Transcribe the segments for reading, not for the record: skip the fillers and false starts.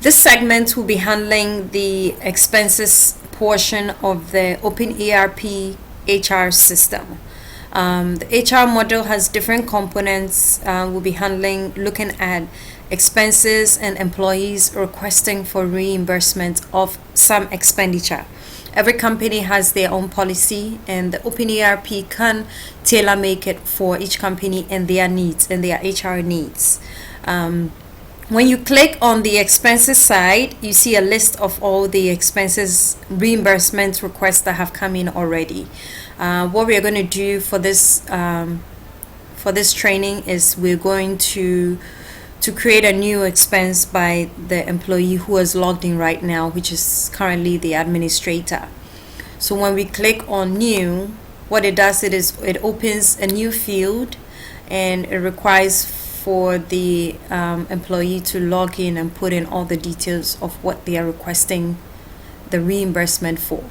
This segment will be handling the expenses portion of the OpenERP HR system. The HR module has different components. We'll be looking at expenses and employees requesting for reimbursement of some expenditure. Every company has their own policy, and the OpenERP can tailor make it for each company and their needs and their HR needs. When you click on the expenses side, you see a list of all the expenses reimbursement requests that have come in already. What we are going to do for this training is we're going to create a new expense by the employee who is logged in right now, which is currently the administrator. So when we click on new, what it does is it opens a new field, and it requires for the employee to log in and put in all the details of what they are requesting the reimbursement for.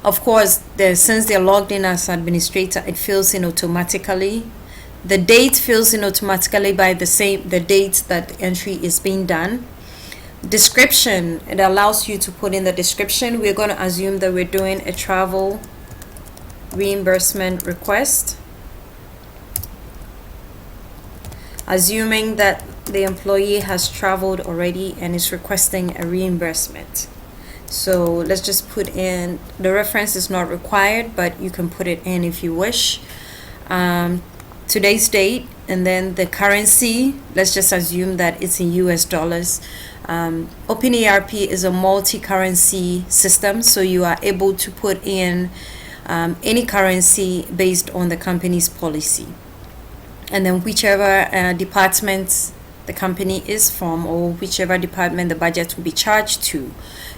Of course, since they're logged in as administrator, it fills in automatically. The date fills in automatically by the date that the entry is being done. Description, it allows you to put in the description. We're going to assume that we're doing a travel reimbursement request, assuming that the employee has traveled already and is requesting a reimbursement. So let's just put in, the reference is not required, but you can put it in if you wish. Today's date, and then the currency, let's just assume that it's in US dollars. OpenERP is a multi-currency system, so you are able to put in any currency based on the company's policy. And then whichever department the company is from, or whichever department the budget will be charged to,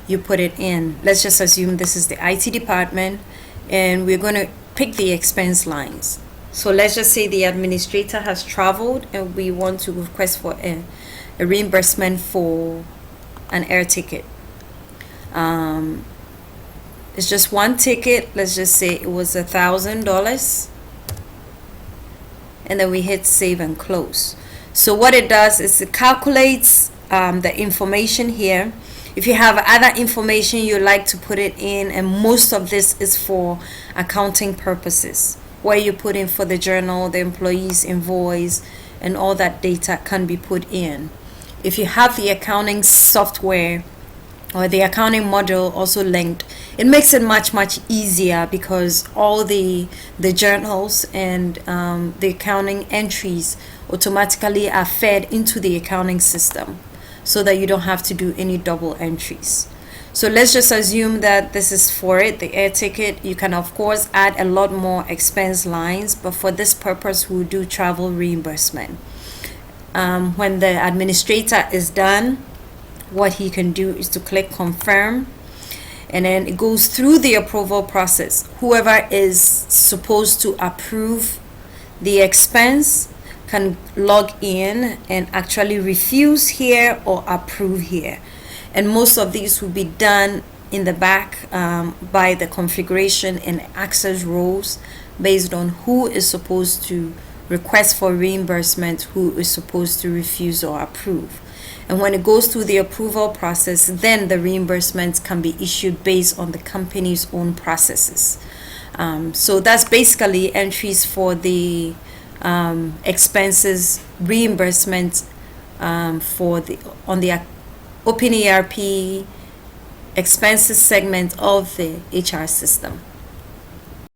you put it in. Let's just assume this is the IT department, and we're going to pick the expense lines. So let's just say the administrator has traveled, and we want to request for a reimbursement for an air ticket. It's just one ticket. Let's just say it was $1,000. And then we hit save and close. So what it does is it calculates the information here. If you have other information you like to put it in, and most of this is for accounting purposes, where you put in for the journal, the employee's invoice, and all that data can be put in. If you have the accounting software or the accounting module also linked, it makes it much easier, because all the journals and the accounting entries automatically are fed into the accounting system, so that you don't have to do any double entries. So let's just assume that this is for it, the air ticket. You can of course add a lot more expense lines, but for this purpose we'll do travel reimbursement. When the administrator is done, what he can do is to click confirm, and then it goes through the approval process. Whoever is supposed to approve the expense can log in and actually refuse here or approve here, and most of these will be done in the back by the configuration and access roles based on who is supposed to request for reimbursement, who is supposed to refuse or approve. And when it goes through the approval process, then the reimbursements can be issued based on the company's own processes. So that's basically entries for the expenses reimbursement on the OpenERP expenses segment of the HR system.